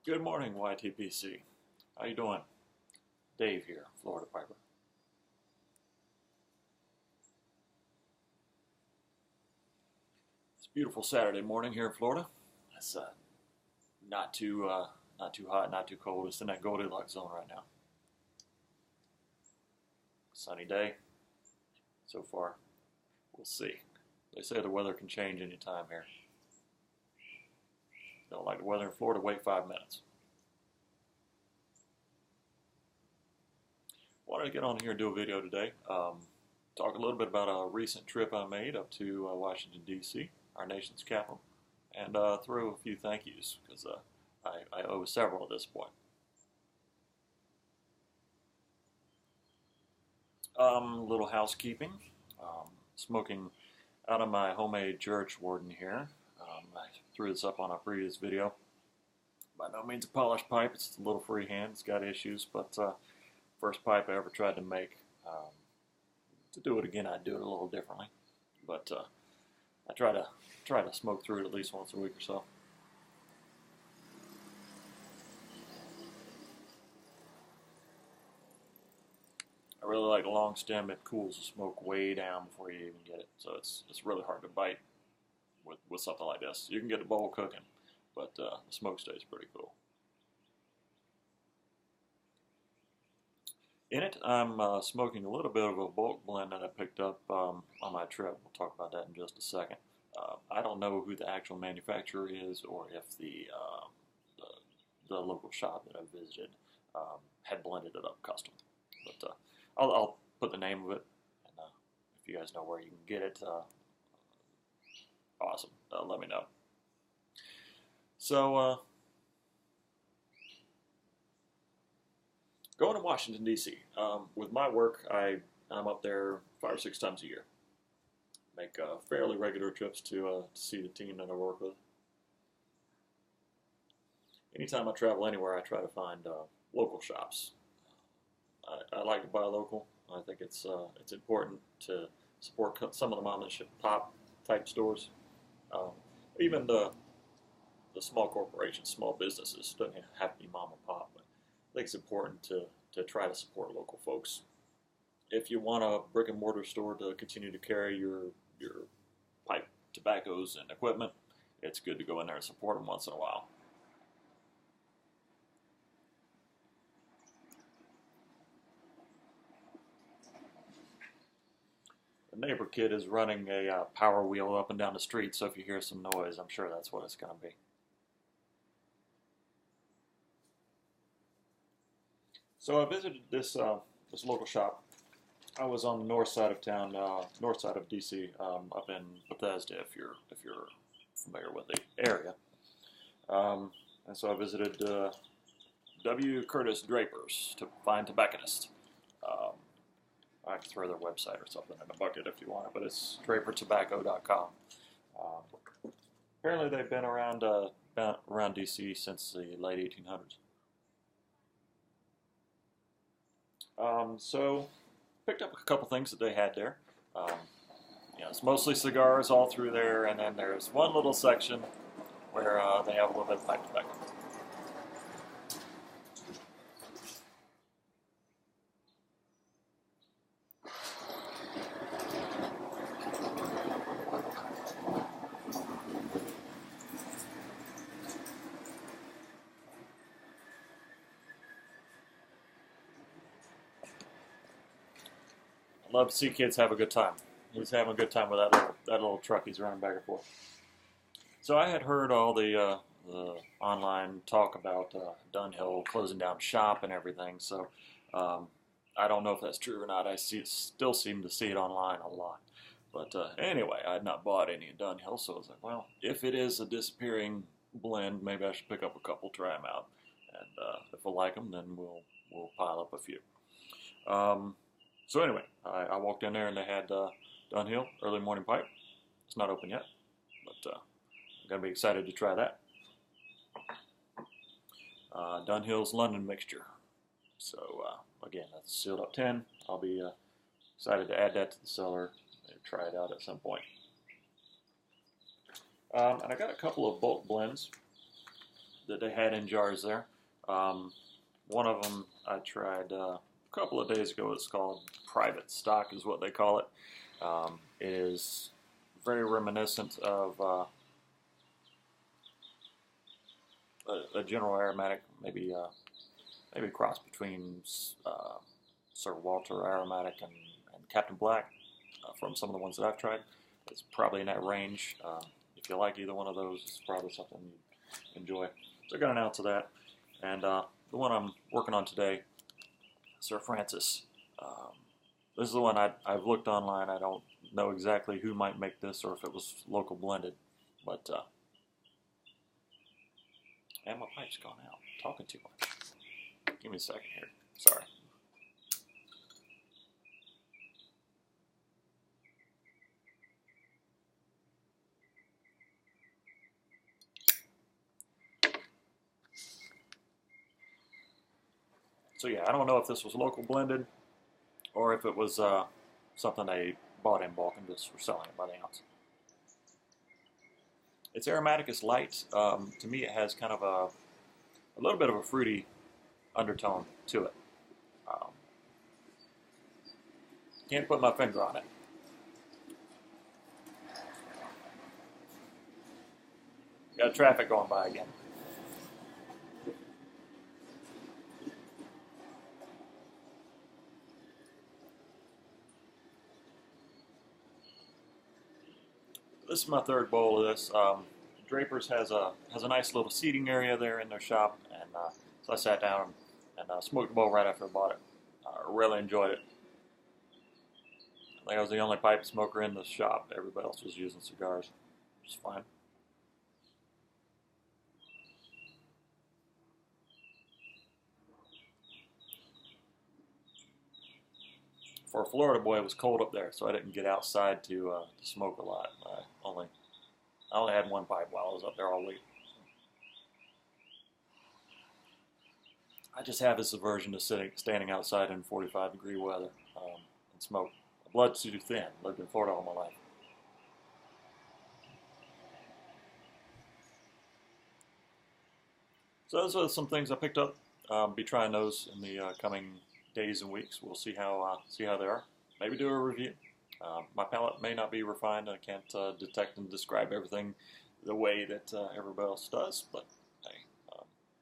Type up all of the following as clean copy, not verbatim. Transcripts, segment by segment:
Good morning, YTPC. How you doing? Dave here, Florida Piper. It's a beautiful Saturday morning here in Florida. It's not too hot, not too cold. It's in that Goldilocks zone right now. Sunny day so far. We'll see. They say the weather can change anytime here. Don't like the weather in Florida, wait 5 minutes. Wanted to get on here and do a video today. Talk a little bit about a recent trip I made up to Washington, D.C., our nation's capital, and throw a few thank yous because I owe several at this point. Little housekeeping. Smoking out of my homemade church warden here. I threw this up on a previous video. By no means a polished pipe. It's a little freehand. It's got issues, but first pipe I ever tried to make. To do it again, I'd do it a little differently. But I try to smoke through it at least once a week or so. I really like a long stem. It cools the smoke way down before you even get it. So it's really hard to bite with something like this. You can get the bowl cooking, but the smoke stays pretty cool. In it, I'm smoking a little bit of a bulk blend that I picked up on my trip. We'll talk about that in just a second. I don't know who the actual manufacturer is, or if the local shop that I visited had blended it up custom. But I'll put the name of it, and if you guys know where you can get it, awesome. Let me know. So, going to Washington, D.C. With my work, I'm up there 5 or 6 times a year. Make fairly regular trips to see the team that I work with. Anytime I travel anywhere, I try to find local shops. I like to buy local. I think it's important to support some of the mom and pop type stores. Even the small corporations, small businesses, doesn't have to be mom and pop, but I think it's important to try to support local folks. If you want a brick and mortar store to continue to carry your pipe, tobaccos, and equipment, it's good to go in there and support them once in a while. The neighbor kid is running a power wheel up and down the street, so if you hear some noise, I'm sure that's what it's going to be. So I visited this local shop. I was on the north side of town, north side of DC, up in Bethesda, if you're familiar with the area. And so I visited W. Curtis Draper's to find tobacconists. I can throw their website or something in a bucket if you want it, but it's drapertobacco.com. Apparently they've been around DC since the late 1800s. So picked up a couple things that they had there. It's mostly cigars all through there, and then there's one little section where they have a little bit of pipe tobacco. Love to see kids have a good time. He's having a good time with that little truck he's running back and forth. So I had heard all the online talk about Dunhill closing down shop and everything. So I don't know if that's true or not. I still seem to see it online a lot. But anyway, I had not bought any at Dunhill, so I was like, well, if it is a disappearing blend, maybe I should pick up a couple, try them out, and if I like them, then we'll pile up a few. So anyway, I walked in there and they had Dunhill Early Morning Pipe. It's not open yet, but I'm going to be excited to try that. Dunhill's London Mixture. So again, that's sealed up 10. I'll be excited to add that to the cellar and try it out at some point. And I got a couple of bulk blends that they had in jars there. One of them I tried a couple of days ago. It's called Private Stock is what they call it. It is very reminiscent of a General Aromatic, maybe a cross between Sir Walter Aromatic and Captain Black from some of the ones that I've tried. It's probably in that range. If you like either one of those, it's probably something you'd enjoy. So I got an ounce of that. And the one I'm working on today, Sir Francis. This is the one I've looked online. I don't know exactly who might make this or if it was local blended. But, and my pipe's gone out. I'm talking too much. Give me a second here. Sorry. So yeah, I don't know if this was local blended or if it was something they bought in bulk and just were selling it by the ounce. Its aromatic is light. To me, it has kind of a little bit of a fruity undertone to it. Can't put my finger on it. Got traffic going by again. This is my third bowl of this. Draper's has a nice little seating area there in their shop, and so I sat down and smoked the bowl right after I bought it. I really enjoyed it. I think I was the only pipe smoker in the shop. Everybody else was using cigars, which is fine. For a Florida boy, it was cold up there, so I didn't get outside to smoke a lot. I only had one pipe while I was up there all week. I just have this aversion to standing outside in 45-degree weather and smoke. My blood's too thin. Lived in Florida all my life. So those are some things I picked up. Be trying those in the coming days and weeks. We'll see how they are. Maybe do a review. My palate may not be refined. I can't detect and describe everything the way that everybody else does, but hey,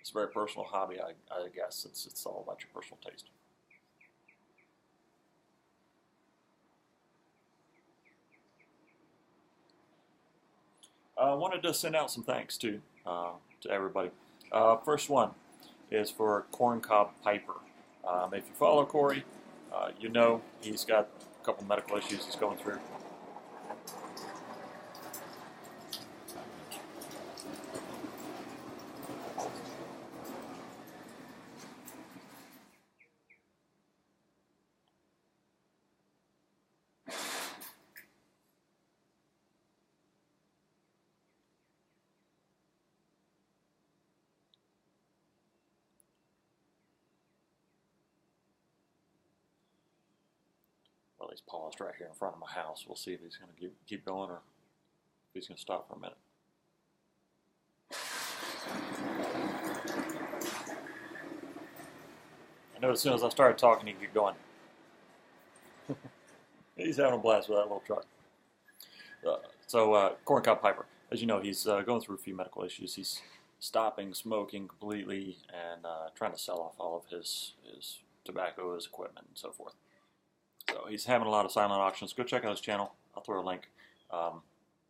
it's a very personal hobby, I guess. It's all about your personal taste. I wanted to send out some thanks to everybody. First one is for Cob Piper. If you follow Corey, you know he's got a couple medical issues he's going through. Well, he's paused right here in front of my house. We'll see if he's going to keep going or if he's going to stop for a minute. I know as soon as I started talking, he'd get going. He's having a blast with that little truck. Cob Piper, as you know, he's going through a few medical issues. He's stopping smoking completely and trying to sell off all of his tobacco, his equipment, and so forth. So he's having a lot of silent auctions. Go check out his channel. I'll throw a link.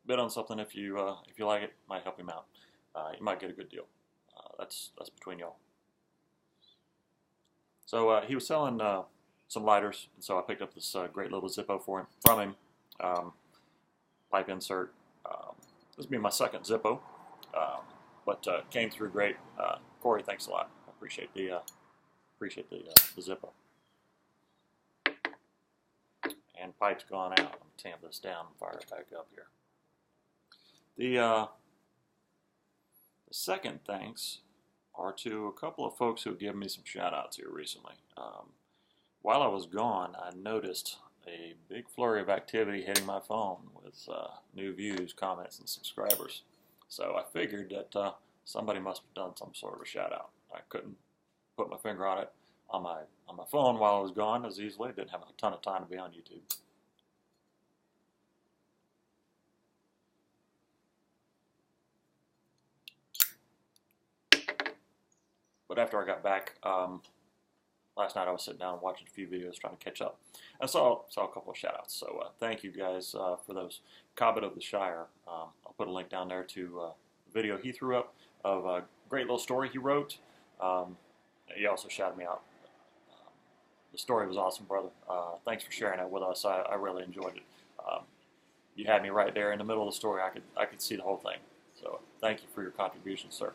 Bid on something if you like it. Might help him out. You might get a good deal. That's between y'all. So he was selling some lighters, and so I picked up this great little Zippo from him. Pipe insert. This will be my second Zippo, but came through great. Corey, thanks a lot. I appreciate the Zippo. And pipe's gone out. I'm going to tamp this down and fire it back up here. The second thanks are to a couple of folks who have given me some shout outs here recently. While I was gone, I noticed a big flurry of activity hitting my phone with new views, comments, and subscribers. So I figured that somebody must have done some sort of a shout out. I couldn't put my finger on it on my phone while I was gone as easily. Didn't have a ton of time to be on YouTube. But after I got back, last night I was sitting down and watching a few videos trying to catch up. I saw a couple of shout outs. So thank you guys for those. Cobbit of the Shire. I'll put a link down there to a video he threw up of a great little story he wrote. He also shouted me out. The story was awesome, brother. Thanks for sharing it with us. I really enjoyed it. You had me right there in the middle of the story. I could see the whole thing. So thank you for your contribution, sir.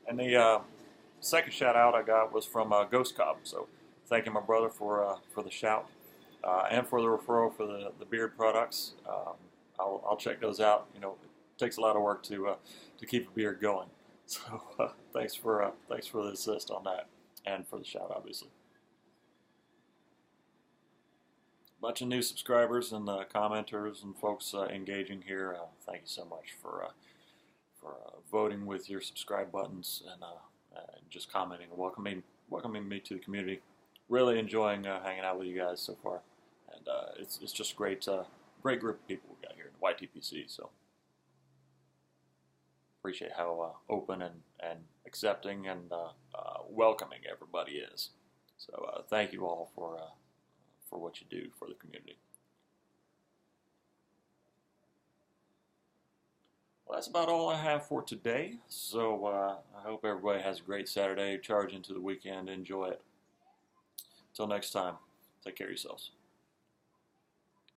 And the second shout out I got was from Ghost Cob. So thanking my brother for the shout and for the referral for the beard products. I'll check those out. You know, it takes a lot of work to keep a beard going. So thanks for the assist on that and for the shout, obviously. Bunch of new subscribers and commenters and folks engaging here. Thank you so much for voting with your subscribe buttons and just commenting and welcoming me to the community. Really enjoying hanging out with you guys so far, and it's just a great group of people we got here in YTPC. So appreciate how open and accepting and welcoming everybody is. So thank you all for what you do for the community. Well, that's about all I have for today. So I hope everybody has a great Saturday. Charge into the weekend. Enjoy it. Until next time, take care of yourselves.